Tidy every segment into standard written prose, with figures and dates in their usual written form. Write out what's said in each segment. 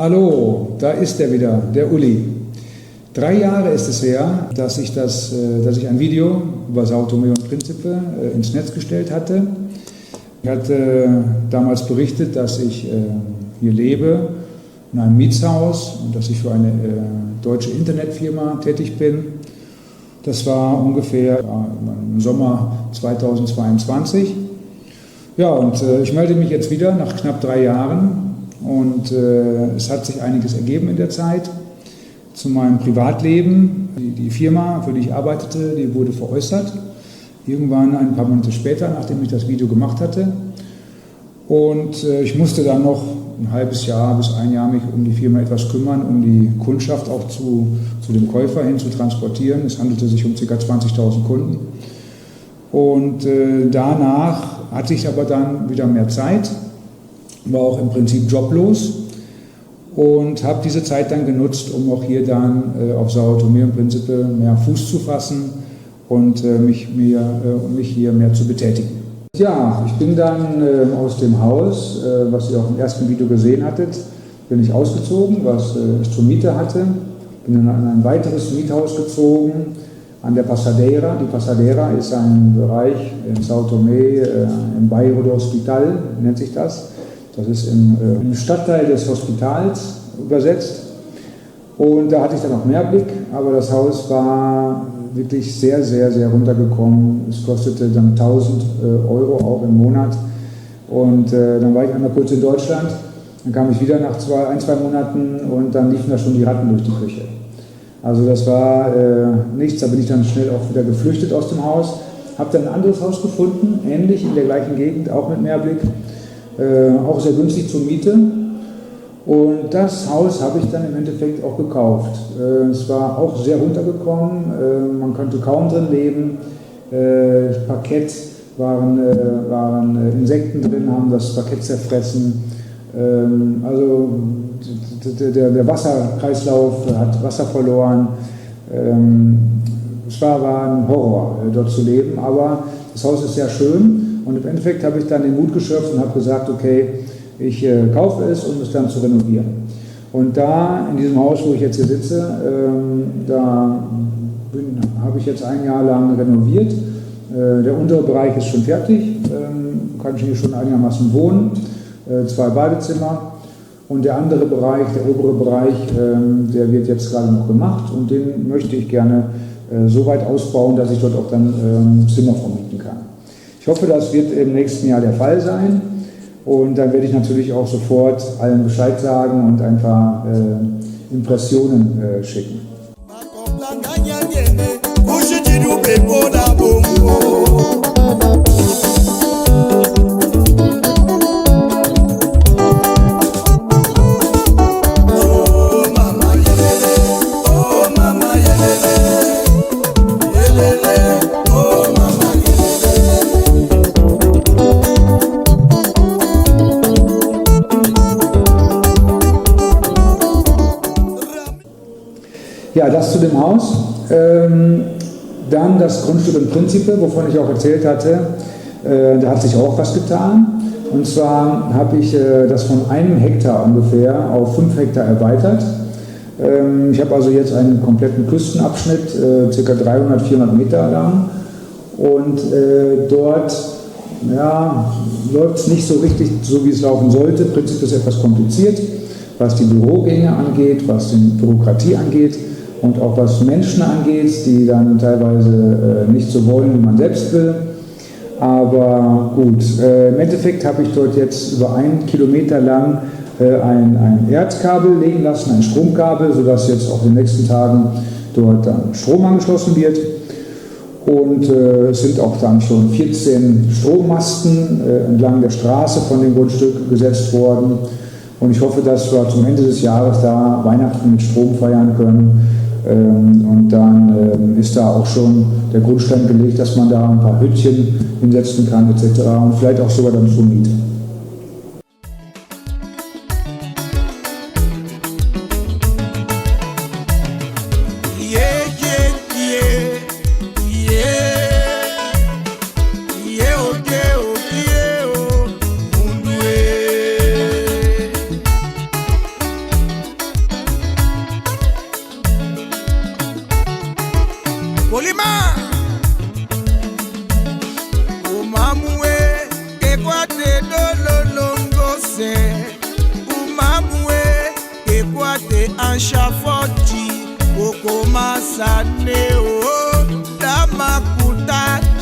Hallo, da ist er wieder, der Uli. 3 Jahre ist es her, dass ich ein Video über Sao Tomé und Príncipe ins Netz gestellt hatte. Ich hatte damals berichtet, dass ich hier lebe, in einem Mietshaus, und dass ich für eine deutsche Internetfirma tätig bin. Das war ungefähr im Sommer 2022. Ja, und ich melde mich jetzt wieder nach knapp 3 Jahren und es hat sich einiges ergeben in der Zeit. Zu meinem Privatleben, die Firma, für die ich arbeitete, die wurde veräußert. Irgendwann ein paar Monate später, nachdem ich das Video gemacht hatte. Und ich musste dann noch ein halbes Jahr bis 1 Jahr mich um die Firma etwas kümmern, um die Kundschaft auch zu dem Käufer hin zu transportieren. Es handelte sich um ca. 20.000 Kunden. Und danach hatte ich aber dann wieder mehr Zeit, war auch im Prinzip joblos und habe diese Zeit dann genutzt, um auch hier dann auf Sao Tomé und Príncipe mehr Fuß zu fassen und mich hier mehr zu betätigen. Ja, ich bin dann aus dem Haus, was ihr auch im ersten Video gesehen hattet, bin ich ausgezogen, was ich zur Miete hatte. Bin dann an ein weiteres Miethaus gezogen, an der Passadeira. Die Passadeira ist ein Bereich in Sao Tomé, im Bairro do Hospital, nennt sich das. Das ist im Stadtteil des Hospitals übersetzt. Und da hatte ich dann noch mehr Blick, aber das Haus war wirklich sehr, sehr, sehr runtergekommen. Es kostete dann 1.000 Euro auch im Monat. Und dann war ich einmal kurz in Deutschland, dann kam ich wieder nach 2 Monaten und dann liefen da schon die Ratten durch die Küche. Also das war nichts, da bin ich dann schnell auch wieder geflüchtet aus dem Haus. Habe dann ein anderes Haus gefunden, ähnlich in der gleichen Gegend, auch mit Mehrblick, auch sehr günstig zur Miete. Und das Haus habe ich dann im Endeffekt auch gekauft. Es war auch sehr runtergekommen, man konnte kaum drin leben. Parkett waren Insekten drin, haben das Parkett zerfressen. Also der Wasserkreislauf hat Wasser verloren. Es war ein Horror, dort zu leben, aber das Haus ist sehr schön. Und im Endeffekt habe ich dann den Mut geschöpft und habe gesagt, okay, ich kaufe es, um es dann zu renovieren. Und da, in diesem Haus, wo ich jetzt hier sitze, habe ich jetzt 1 Jahr lang renoviert. Der untere Bereich ist schon fertig, kann ich hier schon einigermaßen wohnen, 2 Badezimmer. Und der andere Bereich, der obere Bereich, der wird jetzt gerade noch gemacht und den möchte ich gerne so weit ausbauen, dass ich dort auch dann Zimmer vermieten kann. Ich hoffe, das wird im nächsten Jahr der Fall sein. Und dann werde ich natürlich auch sofort allen Bescheid sagen und ein paar Impressionen schicken. Ja, das zu dem Haus. Dann das Grundstück in Príncipe, wovon ich auch erzählt hatte. Da hat sich auch was getan. Und zwar habe ich das von 1 Hektar ungefähr auf 5 Hektar erweitert. Ich habe also jetzt einen kompletten Küstenabschnitt, ca. 300, 400 Meter lang. Und dort läuft es nicht so richtig, so wie es laufen sollte. Príncipe ist etwas kompliziert, was die Bürogänge angeht, was die Bürokratie angeht. Und auch was Menschen angeht, die dann teilweise nicht so wollen, wie man selbst will. Aber gut, im Endeffekt habe ich dort jetzt über 1 Kilometer lang ein Erdkabel legen lassen, ein Stromkabel, sodass jetzt auch in den nächsten Tagen dort dann Strom angeschlossen wird. Und es sind auch dann schon 14 Strommasten entlang der Straße von dem Grundstück gesetzt worden. Und ich hoffe, dass wir zum Ende des Jahres da Weihnachten mit Strom feiern können. Und dann ist da auch schon der Grundstein gelegt, dass man da ein paar Hütchen hinsetzen kann etc. und vielleicht auch sogar dann zur Miete. mashafoti okomasaneo damakutachie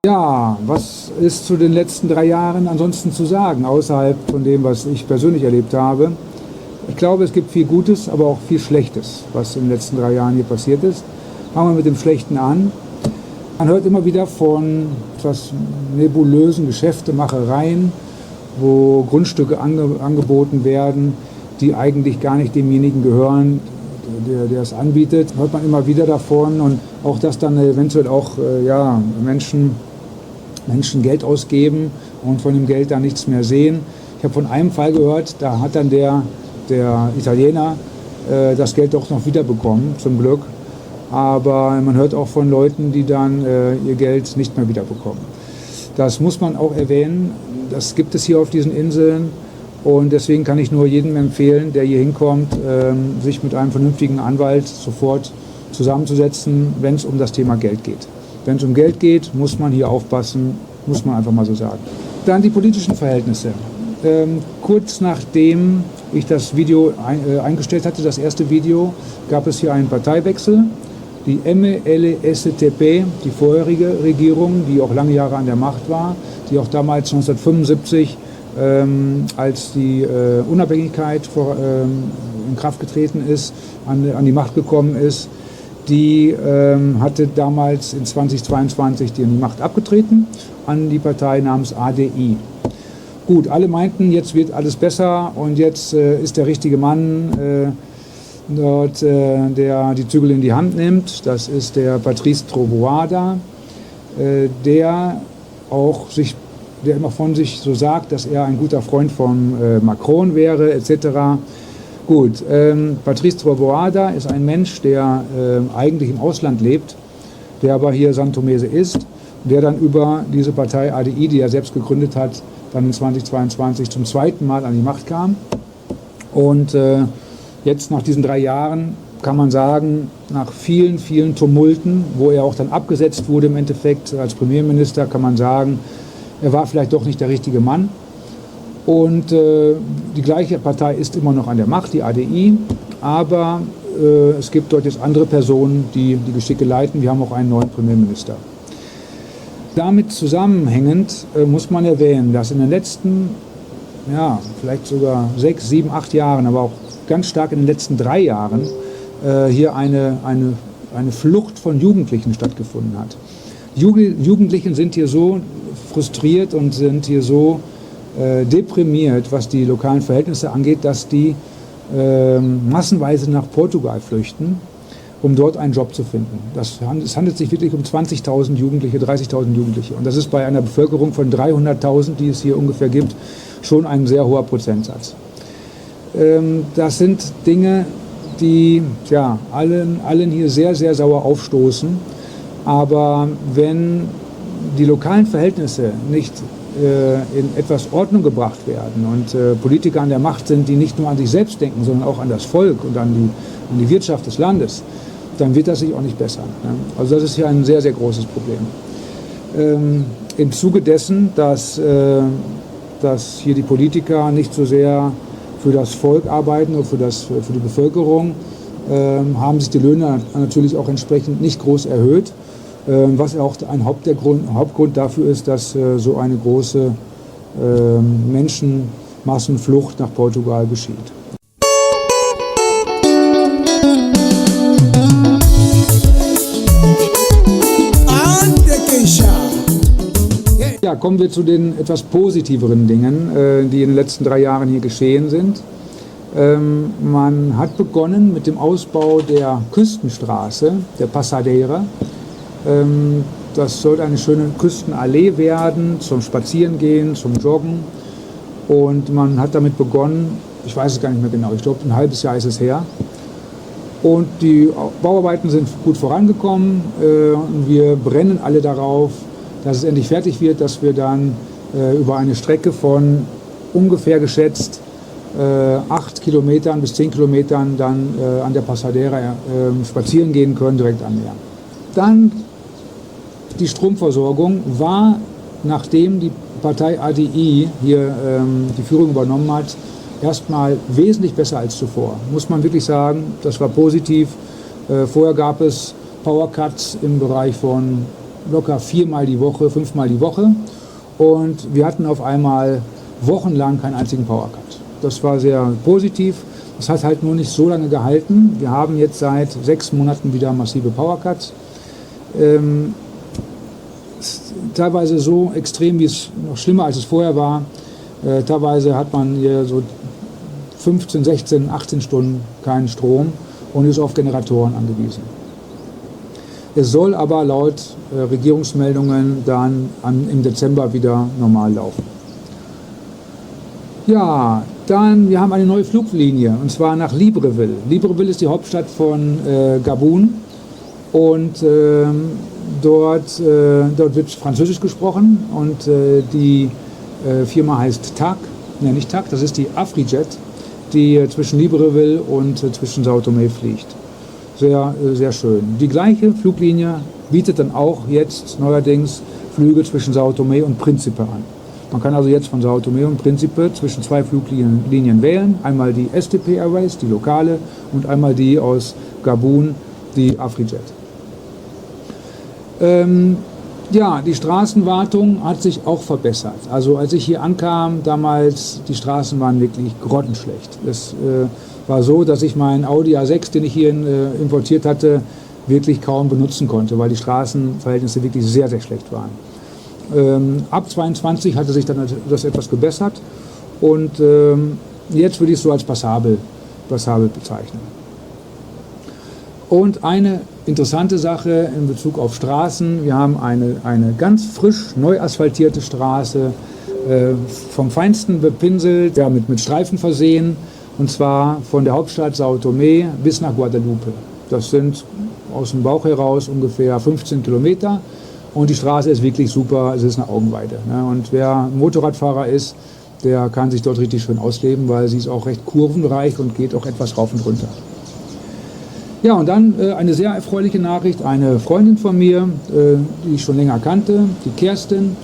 Ja, was ist zu den letzten 3 Jahren ansonsten zu sagen, außerhalb von dem, was ich persönlich erlebt habe? Ich glaube, es gibt viel Gutes, aber auch viel Schlechtes, was in den letzten 3 Jahren hier passiert ist. Fangen wir mit dem Schlechten an. Man hört immer wieder von etwas nebulösen Geschäftemachereien, wo Grundstücke angeboten werden, die eigentlich gar nicht demjenigen gehören, der es anbietet. Hört man immer wieder davon, und auch, dass dann eventuell auch Menschen Geld ausgeben und von dem Geld dann nichts mehr sehen. Ich habe von einem Fall gehört, da hat dann der Italiener das Geld doch noch wiederbekommen, zum Glück. Aber man hört auch von Leuten, die dann ihr Geld nicht mehr wiederbekommen. Das muss man auch erwähnen. Das gibt es hier auf diesen Inseln. Und deswegen kann ich nur jedem empfehlen, der hier hinkommt, sich mit einem vernünftigen Anwalt sofort zusammenzusetzen, wenn es um das Thema Geld geht. Wenn es um Geld geht, muss man hier aufpassen, muss man einfach mal so sagen. Dann die politischen Verhältnisse. Kurz nachdem ich das Video eingestellt hatte, das erste Video, gab es hier einen Parteiwechsel. Die MLSTP, die vorherige Regierung, die auch lange Jahre an der Macht war, die auch damals 1975, als die Unabhängigkeit in Kraft getreten ist, an die Macht gekommen ist, die hatte damals in 2022 die Macht abgetreten an die Partei namens ADI. Gut, alle meinten, jetzt wird alles besser und jetzt ist der richtige Mann dort, der die Zügel in die Hand nimmt. Das ist der Patrice Trovoada, der immer von sich so sagt, dass er ein guter Freund von Macron wäre, etc. Gut, Patrice Trovoada ist ein Mensch, der eigentlich im Ausland lebt, der aber hier Santomese ist, der dann über diese Partei ADI, die er selbst gegründet hat, dann in 2022 zum zweiten Mal an die Macht kam. Und jetzt nach diesen 3 Jahren kann man sagen, nach vielen, vielen Tumulten, wo er auch dann abgesetzt wurde im Endeffekt als Premierminister, kann man sagen, er war vielleicht doch nicht der richtige Mann. Und die gleiche Partei ist immer noch an der Macht, die ADI, aber es gibt dort jetzt andere Personen, die die Geschicke leiten. Wir haben auch einen neuen Premierminister. Damit zusammenhängend muss man erwähnen, dass in den letzten, vielleicht sogar 6, 7, 8 Jahren, aber auch ganz stark in den letzten 3 Jahren hier eine Flucht von Jugendlichen stattgefunden hat. Jugendliche sind hier so frustriert und sind hier so deprimiert, was die lokalen Verhältnisse angeht, dass die massenweise nach Portugal flüchten, um dort einen Job zu finden. Es handelt sich wirklich um 20.000 Jugendliche, 30.000 Jugendliche. Und das ist bei einer Bevölkerung von 300.000, die es hier ungefähr gibt, schon ein sehr hoher Prozentsatz. Das sind Dinge, die allen hier sehr, sehr sauer aufstoßen. Aber wenn die lokalen Verhältnisse nicht in etwas Ordnung gebracht werden und Politiker an der Macht sind, die nicht nur an sich selbst denken, sondern auch an das Volk und an die Wirtschaft des Landes, dann wird das sich auch nicht bessern. Also das ist hier ein sehr, sehr großes Problem. Im Zuge dessen, dass hier die Politiker nicht so sehr für das Volk arbeiten oder für die Bevölkerung, haben sich die Löhne natürlich auch entsprechend nicht groß erhöht, was auch ein Hauptgrund dafür ist, dass so eine große Menschenmassenflucht nach Portugal geschieht. Ja, kommen wir zu den etwas positiveren Dingen, die in den letzten 3 Jahren hier geschehen sind. Man hat begonnen mit dem Ausbau der Küstenstraße, der Passadeira. Das soll eine schöne Küstenallee werden, zum Spazierengehen, zum Joggen. Und man hat damit begonnen, ich weiß es gar nicht mehr genau, ich glaube ein halbes Jahr ist es her. Und die Bauarbeiten sind gut vorangekommen. Wir brennen alle darauf, dass es endlich fertig wird, dass wir dann über eine Strecke von ungefähr geschätzt 8 Kilometern bis 10 Kilometern dann an der Pasadera spazieren gehen können, direkt am Meer. Dann die Stromversorgung war, nachdem die Partei ADI hier die Führung übernommen hat, erstmal wesentlich besser als zuvor. Muss man wirklich sagen, das war positiv. Vorher gab es Powercuts im Bereich von locker 4-mal die Woche, 5-mal die Woche. Und wir hatten auf einmal wochenlang keinen einzigen Powercut. Das war sehr positiv. Das hat halt nur nicht so lange gehalten. Wir haben jetzt seit 6 Monaten wieder massive Powercuts. Teilweise so extrem, wie es noch schlimmer als es vorher war. Teilweise hat man hier so 15, 16, 18 Stunden keinen Strom und ist auf Generatoren angewiesen. Es soll aber laut Regierungsmeldungen dann im Dezember wieder normal laufen. Ja, dann, wir haben eine neue Fluglinie und zwar nach Libreville. Libreville ist die Hauptstadt von Gabun und dort wird Französisch gesprochen und die Firma heißt TAG, ne nicht TAG, das ist die Afrijet, die zwischen Libreville und zwischen Sao Tomé fliegt. Sehr, sehr schön. Die gleiche Fluglinie bietet dann auch jetzt neuerdings Flüge zwischen Sao Tomé und Príncipe an. Man kann also jetzt von Sao Tomé und Príncipe zwischen 2 Fluglinien wählen. Einmal die STP Airways, die lokale, und einmal die aus Gabun, die Afrijet. Ja, die Straßenwartung hat sich auch verbessert. Also als ich hier ankam, damals, die Straßen waren wirklich grottenschlecht. Es war so, dass ich meinen Audi A6, den ich hier importiert hatte, wirklich kaum benutzen konnte, weil die Straßenverhältnisse wirklich sehr, sehr schlecht waren. Ab 22 hatte sich dann das etwas gebessert und jetzt würde ich es so als passabel bezeichnen. Und eine interessante Sache in Bezug auf Straßen: Wir haben eine ganz frisch neu asphaltierte Straße, vom Feinsten bepinselt, ja, mit Streifen versehen, und zwar von der Hauptstadt Sao Tomé bis nach Guadalupe. Das sind aus dem Bauch heraus ungefähr 15 Kilometer und die Straße ist wirklich super, es ist eine Augenweide. Ne? Und wer Motorradfahrer ist, der kann sich dort richtig schön ausleben, weil sie ist auch recht kurvenreich und geht auch etwas rauf und runter. Ja, und dann eine sehr erfreuliche Nachricht: Eine Freundin von mir, die ich schon länger kannte, die Kerstin,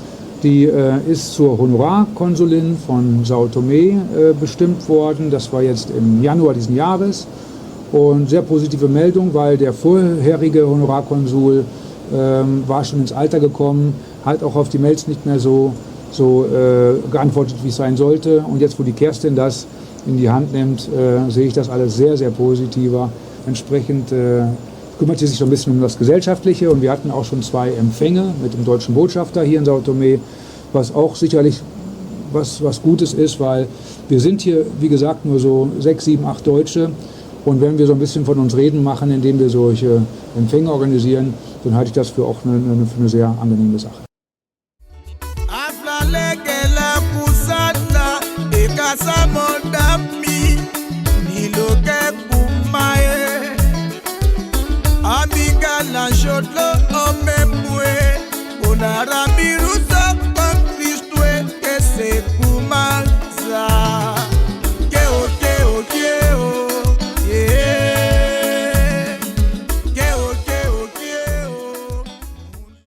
die ist zur Honorarkonsulin von Sao Tomé bestimmt worden. Das war jetzt im Januar diesen Jahres. Und sehr positive Meldung, weil der vorherige Honorarkonsul war schon ins Alter gekommen, hat auch auf die Mails nicht mehr so geantwortet, wie es sein sollte. Und jetzt, wo die Kerstin das in die Hand nimmt, sehe ich das alles sehr, sehr positiver. Entsprechend kümmert sie sich so ein bisschen um das Gesellschaftliche, und wir hatten auch schon 2 Empfänge mit dem deutschen Botschafter hier in Sao Tomé, was auch sicherlich was Gutes ist, weil wir sind hier, wie gesagt, nur so 6, 7, 8 Deutsche, und wenn wir so ein bisschen von uns reden machen, indem wir solche Empfänge organisieren, dann halte ich das für auch eine sehr angenehme Sache. La chotlo omemwe, onara mirusa, Cristo que se